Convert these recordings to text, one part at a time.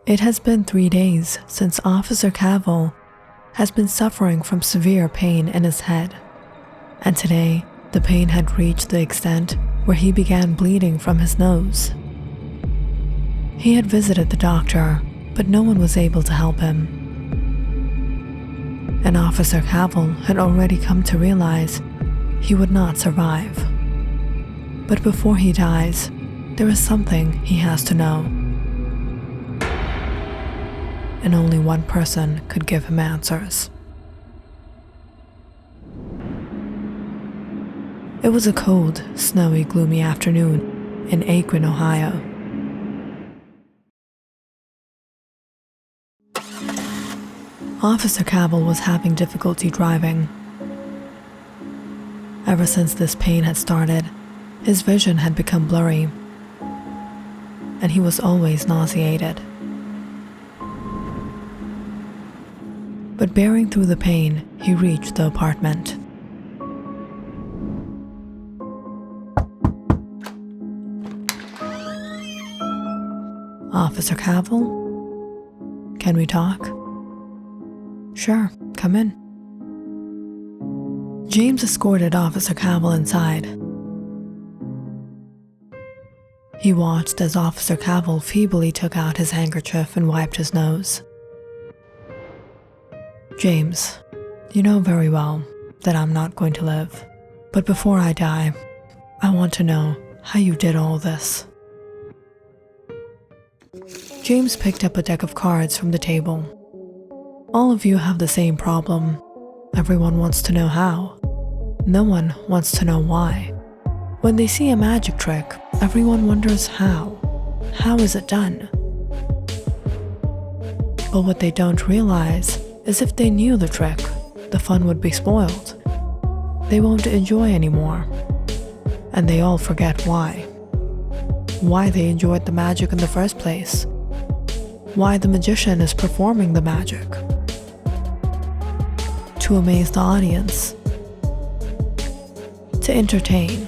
It has been 3 days since Officer Cavill has been suffering from severe pain in his head, and today the pain had reached the extent where he began bleeding from his nose. He had visited the doctor, but no one was able to help him. And Officer Cavill had already come to realize he would not survive. But before he dies, there is something he has to know. And only one person could give him answers. It was a cold, snowy, gloomy afternoon in Akron, Ohio. Officer Cavill was having difficulty driving. Ever since this pain had started, his vision had become blurry, and he was always nauseated. But bearing through the pain, he reached the apartment. Officer Cavill? Can we talk? Sure, come in. James escorted Officer Cavill inside. He watched as Officer Cavill feebly took out his handkerchief and wiped his nose. James, you know very well that I'm not going to live. But before I die, I want to know how you did all this. James picked up a deck of cards from the table. All of you have the same problem. Everyone wants to know how. No one wants to know why. When they see a magic trick, everyone wonders how. How is it done? But what they don't realize is if they knew the trick, the fun would be spoiled. They won't enjoy anymore. And they all forget why. Why they enjoyed the magic in the first place. Why the magician is performing the magic. To amaze the audience. To entertain.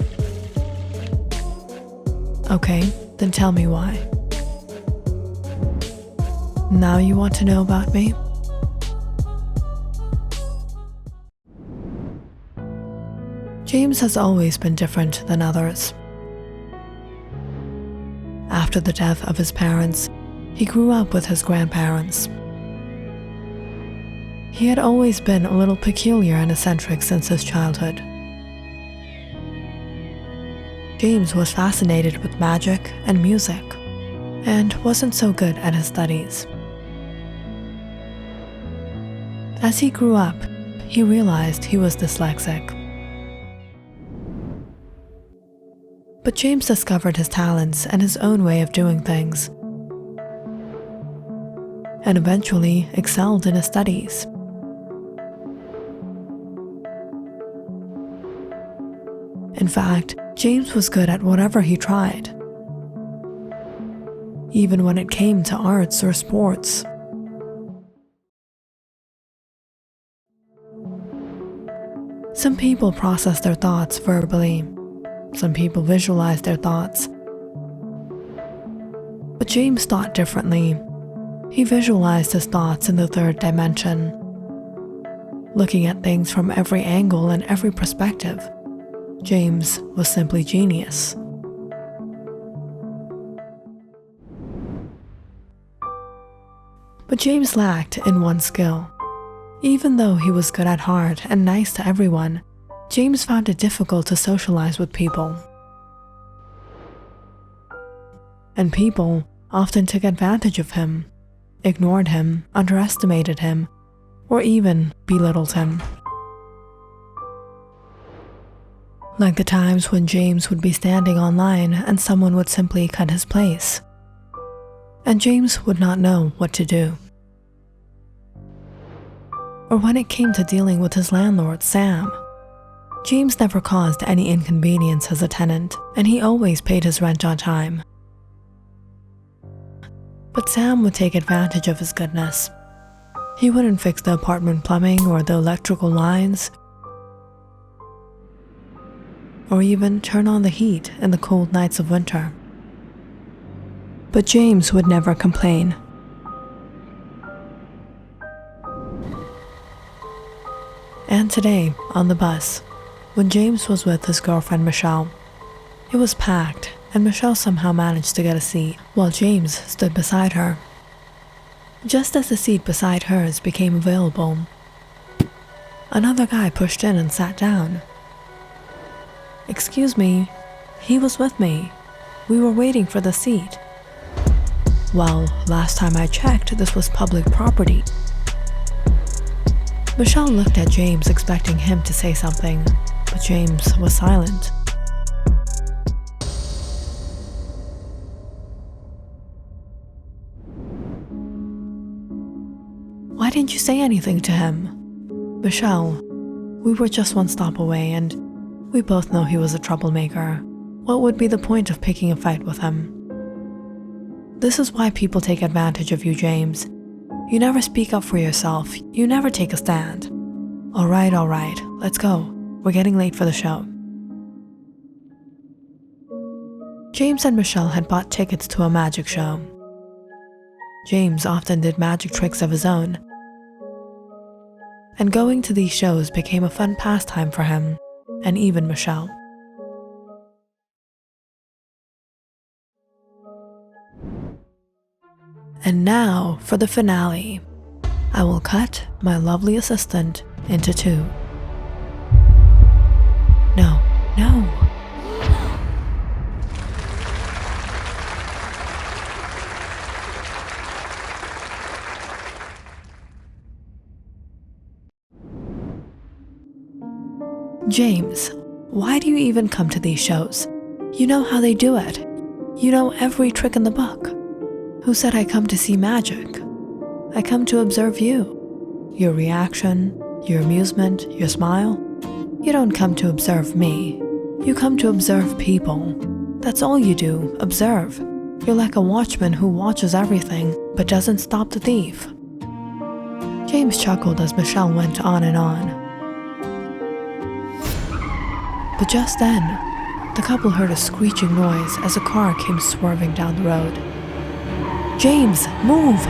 Okay, then tell me why. Now you want to know about me? James has always been different than others. After the death of his parents, he grew up with his grandparents. He had always been a little peculiar and eccentric since his childhood. James was fascinated with magic and music, and wasn't so good at his studies. As he grew up, he realized he was dyslexic. But James discovered his talents and his own way of doing things, and eventually excelled in his studies. In fact, James was good at whatever he tried, even when it came to arts or sports. Some people process their thoughts verbally. Some people visualize their thoughts. But James thought differently. He visualized his thoughts in the third dimension, looking at things from every angle and every perspective. James was simply genius. But James lacked in one skill. Even though he was good at heart and nice to everyone, James found it difficult to socialize with people. And people often took advantage of him, ignored him, underestimated him, or even belittled him. Like the times when James would be standing online and someone would simply cut his place, and James would not know what to do. Or when it came to dealing with his landlord, Sam, James never caused any inconvenience as a tenant, and he always paid his rent on time. But Sam would take advantage of his goodness. He wouldn't fix the apartment plumbing or the electrical lines, or even turn on the heat in the cold nights of winter. But James would never complain. today, on the bus, when James was with his girlfriend Michelle, it was packed, and Michelle somehow managed to get a seat while James stood beside her. Just as the seat beside hers became available, another guy pushed in and sat down. "Excuse me, he was with me. We were waiting for the seat." "Well, last time I checked, this was public property." Michelle looked at James expecting him to say something, but James was silent. "Why didn't you say anything to him?" "Michelle, we were just one stop away and we both know he was a troublemaker. What would be the point of picking a fight with him?" "This is why people take advantage of you, James. You never speak up for yourself. You never take a stand." All right, let's go. We're getting late for the show." James and Michelle had bought tickets to a magic show. James often did magic tricks of his own, and going to these shows became a fun pastime for him and even Michelle. And now for the finale. I will cut my lovely assistant into two. No. James, why do you even come to these shows? You know how they do it. You know every trick in the book. Who said I come to see magic? I come to observe you. Your reaction, your amusement, your smile. You don't come to observe me. You come to observe people. That's all you do, observe. You're like a watchman who watches everything, but doesn't stop the thief. James chuckled as Michelle went on and on. But just then, the couple heard a screeching noise as a car came swerving down the road. "James, move!"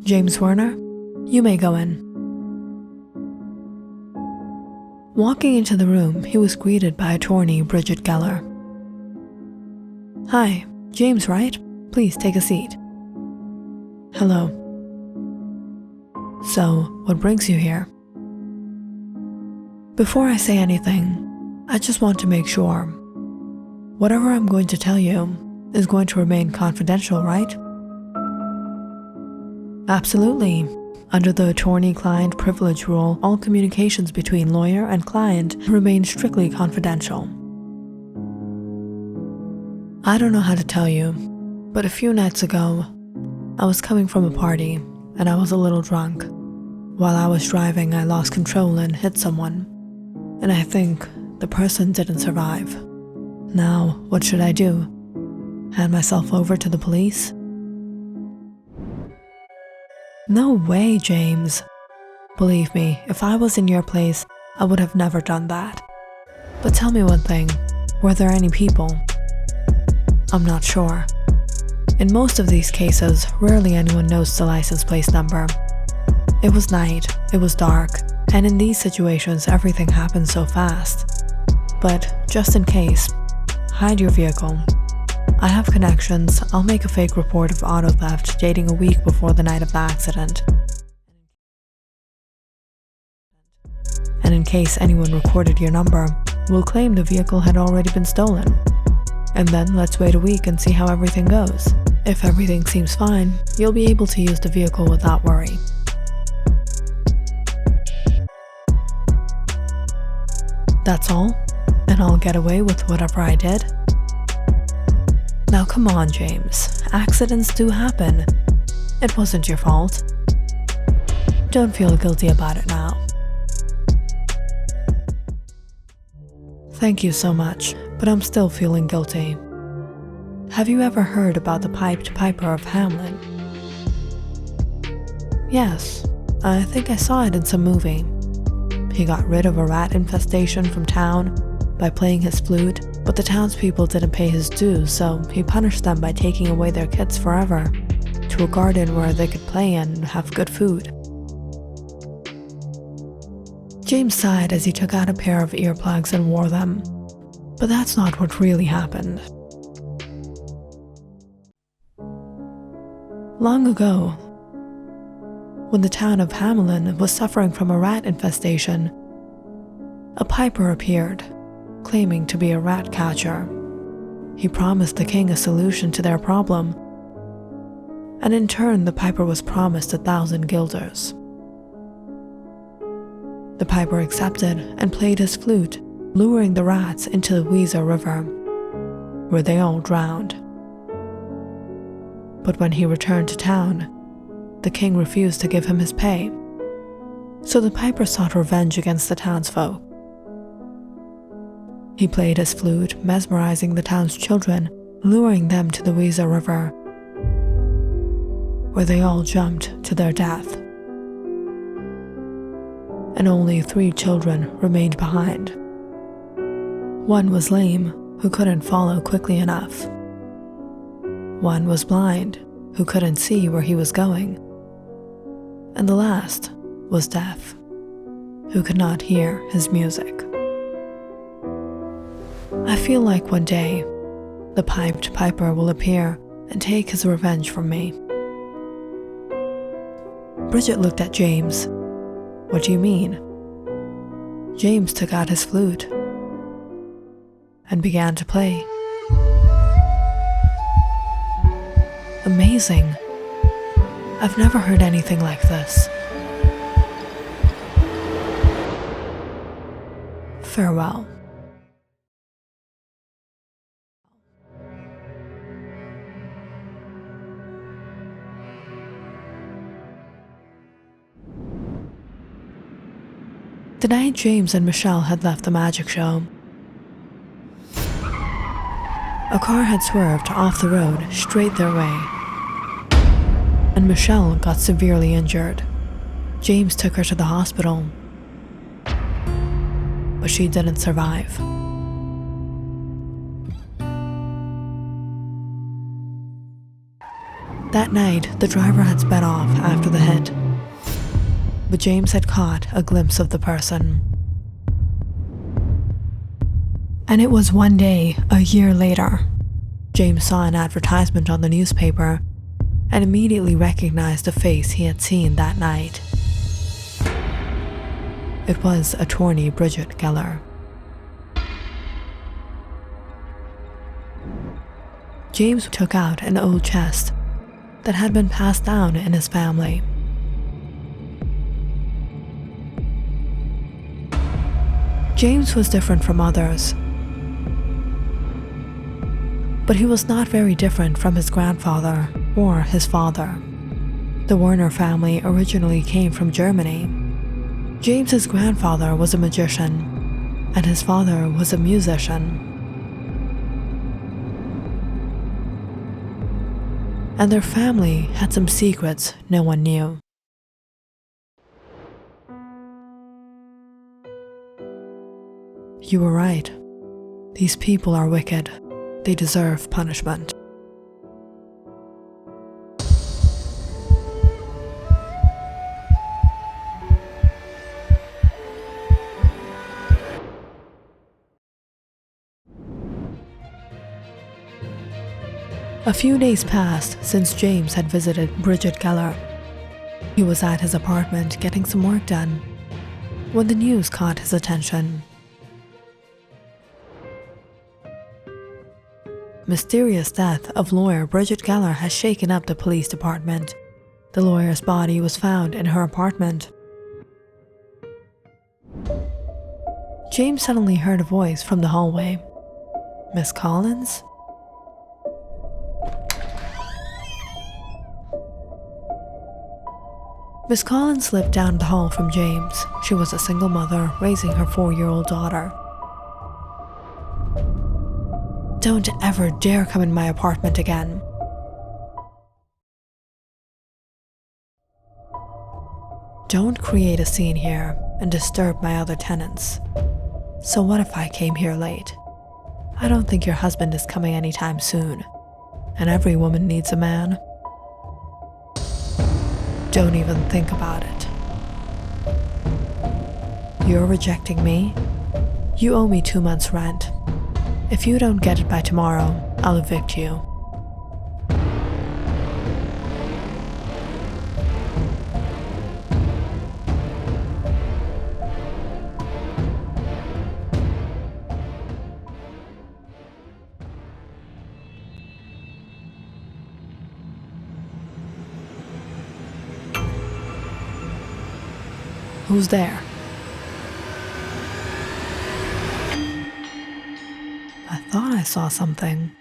"James Werner, you may go in." Walking into the room, he was greeted by attorney Bridget Geller. "Hi, James, right? Please take a seat." "Hello. So, what brings you here?" "Before I say anything, I just want to make sure. Whatever I'm going to tell you is going to remain confidential, right?" "Absolutely. Under the attorney-client privilege rule, all communications between lawyer and client remain strictly confidential." "I don't know how to tell you, but a few nights ago, I was coming from a party and I was a little drunk. While I was driving, I lost control and hit someone, and I think the person didn't survive. Now, what should I do? Hand myself over to the police?" "No way, James. Believe me, if I was in your place, I would have never done that. But tell me one thing, were there any people?" "I'm not sure. In most of these cases, rarely anyone knows the license plate number. It was night, it was dark, and in these situations everything happens so fast. But just in case, hide your vehicle. I have connections. I'll make a fake report of auto theft dating a week before the night of the accident. And in case anyone recorded your number, we'll claim the vehicle had already been stolen. And then let's wait a week and see how everything goes. If everything seems fine, you'll be able to use the vehicle without worry." "That's all? And I'll get away with whatever I did?" "Now come on, James. Accidents do happen. It wasn't your fault. Don't feel guilty about it now." "Thank you so much, but I'm still feeling guilty. Have you ever heard about the Pied Piper of Hamelin?" "Yes, I think I saw it in some movie. He got rid of a rat infestation from town, by playing his flute, but the townspeople didn't pay his dues, so he punished them by taking away their kids forever to a garden where they could play and have good food. James sighed as he took out a pair of earplugs and wore them, but that's not what really happened. Long ago, when the town of Hamelin was suffering from a rat infestation, a piper appeared, claiming to be a rat catcher. He promised the king a solution to their problem, and in turn the piper was promised 1,000 guilders. The piper accepted and played his flute, luring the rats into the Weser River, where they all drowned. But when he returned to town, the king refused to give him his pay, so the piper sought revenge against the townsfolk. He played his flute, mesmerizing the town's children, luring them to the Weser River, where they all jumped to their death. And only 3 children remained behind. One was lame, who couldn't follow quickly enough. One was blind, who couldn't see where he was going. And the last was deaf, who could not hear his music. I feel like one day, the piped piper will appear and take his revenge from me. Bridget looked at James. What do you mean? James took out his flute and began to play. Amazing. I've never heard anything like this. Farewell. The night James and Michelle had left the magic show, a car had swerved off the road straight their way, and Michelle got severely injured. James took her to the hospital, but she didn't survive. That night, the driver had sped off after the hit, but James had caught a glimpse of the person. And it was one day, a year later, James saw an advertisement on the newspaper and immediately recognized the face he had seen that night. It was attorney Bridget Geller. James took out an old chest that had been passed down in his family. James was different from others, but he was not very different from his grandfather or his father. The Werner family originally came from Germany. James's grandfather was a magician, and his father was a musician. And their family had some secrets no one knew. You were right. These people are wicked. They deserve punishment. A few days passed since James had visited Bridget Geller. He was at his apartment getting some work done when the news caught his attention. Mysterious death of lawyer Bridget Geller has shaken up the police department. The lawyer's body was found in her apartment. James suddenly heard a voice from the hallway. Miss Collins? Miss Collins slipped down the hall from James. She was a single mother raising her 4-year-old daughter. Don't ever dare come in my apartment again. Don't create a scene here and disturb my other tenants. So what if I came here late? I don't think your husband is coming anytime soon, and every woman needs a man. Don't even think about it. You're rejecting me? You owe me 2 months' rent. If you don't get it by tomorrow, I'll evict you. Who's there? I thought I saw something.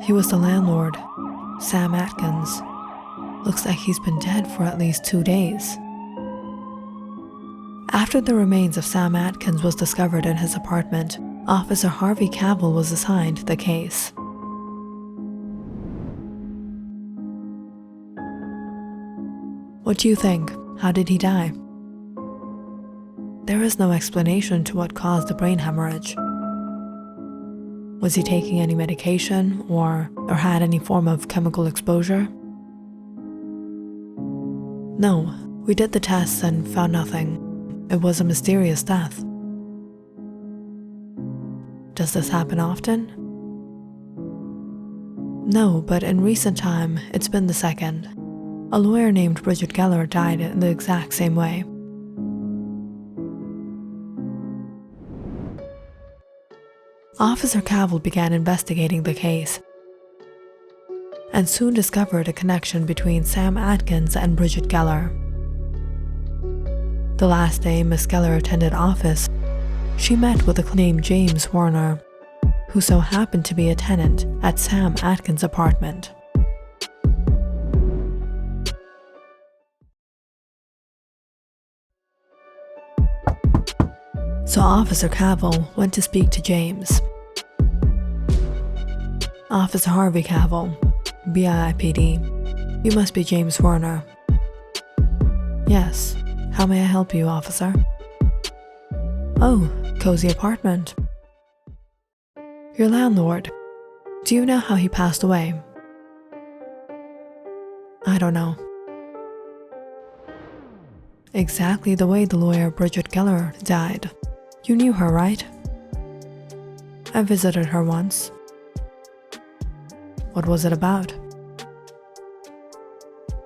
He was the landlord, Sam Atkins. Looks like he's been dead for at least 2 days. After the remains of Sam Atkins was discovered in his apartment, Officer Harvey Cavill was assigned the case. What do you think? How did he die? There is no explanation to what caused the brain hemorrhage. Was he taking any medication or had any form of chemical exposure? No, we did the tests and found nothing. It was a mysterious death. Does this happen often? No, but in recent time, it's been the second. A lawyer named Bridget Geller died in the exact same way. Officer Cavill began investigating the case and soon discovered a connection between Sam Atkins and Bridget Geller. The last day Miss Geller attended office, she met with a named James Warner, who so happened to be a tenant at Sam Atkins' apartment. So Officer Cavill went to speak to James. Officer Harvey Cavill, BIPD, you must be James Warner. Yes, how may I help you, officer? Oh, cozy apartment. Your landlord, do you know how he passed away? I don't know. Exactly the way the lawyer Bridget Geller died. You knew her, right? I visited her once. What was it about?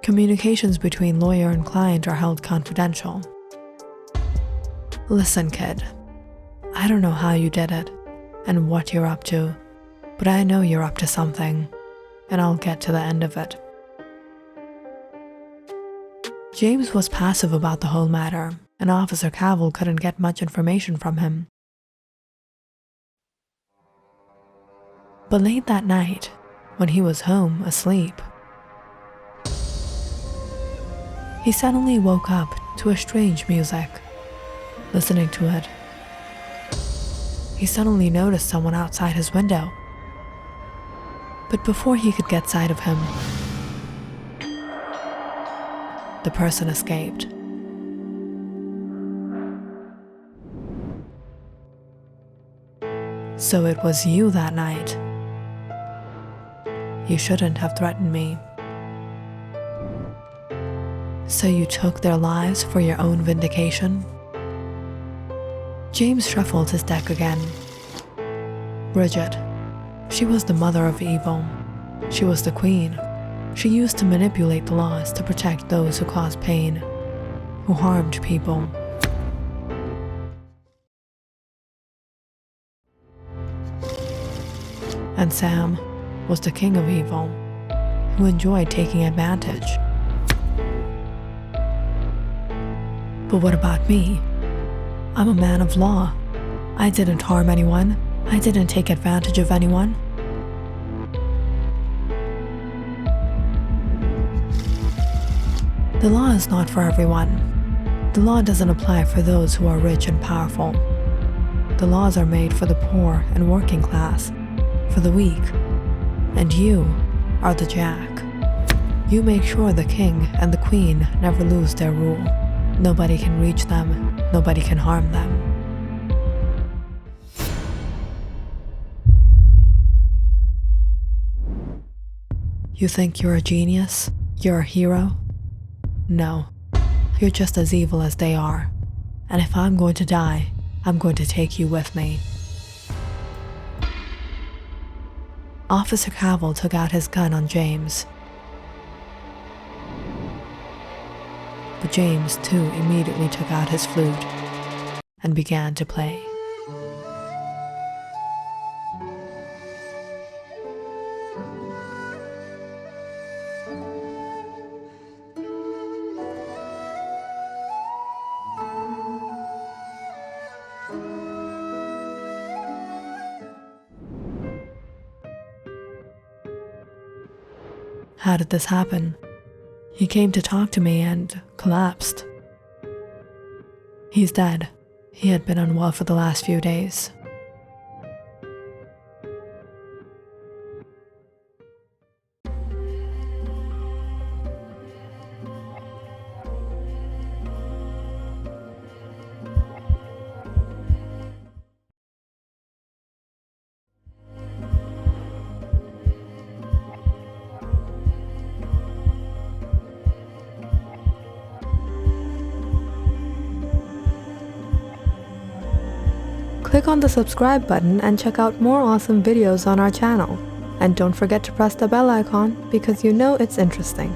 Communications between lawyer and client are held confidential. Listen, kid. I don't know how you did it and what you're up to, but I know you're up to something, and I'll get to the end of it. James was passive about the whole matter, and Officer Cavill couldn't get much information from him. But late that night, when he was home asleep, he suddenly woke up to a strange music. Listening to it, he suddenly noticed someone outside his window. But before he could get sight of him, the person escaped. So it was you that night. You shouldn't have threatened me. So you took their lives for your own vindication? James shuffled his deck again. Bridget. She was the mother of evil. She was the queen. She used to manipulate the laws to protect those who caused pain, who harmed people. And Sam was the king of evil, who enjoyed taking advantage. But what about me? I'm a man of law. I didn't harm anyone. I didn't take advantage of anyone. The law is not for everyone. The law doesn't apply for those who are rich and powerful. The laws are made for the poor and working class, for the weak, and you are the jack. You make sure the king and the queen never lose their rule. Nobody can reach them, nobody can harm them. You think you're a genius? You're a hero? No, you're just as evil as they are. And if I'm going to die, I'm going to take you with me. Officer Cavill took out his gun on James. But James, too, immediately took out his flute and began to play. How did this happen? He came to talk to me and collapsed. He's dead. He had been unwell for the last few days. Click on the subscribe button and check out more awesome videos on our channel. And don't forget to press the bell icon because you know it's interesting.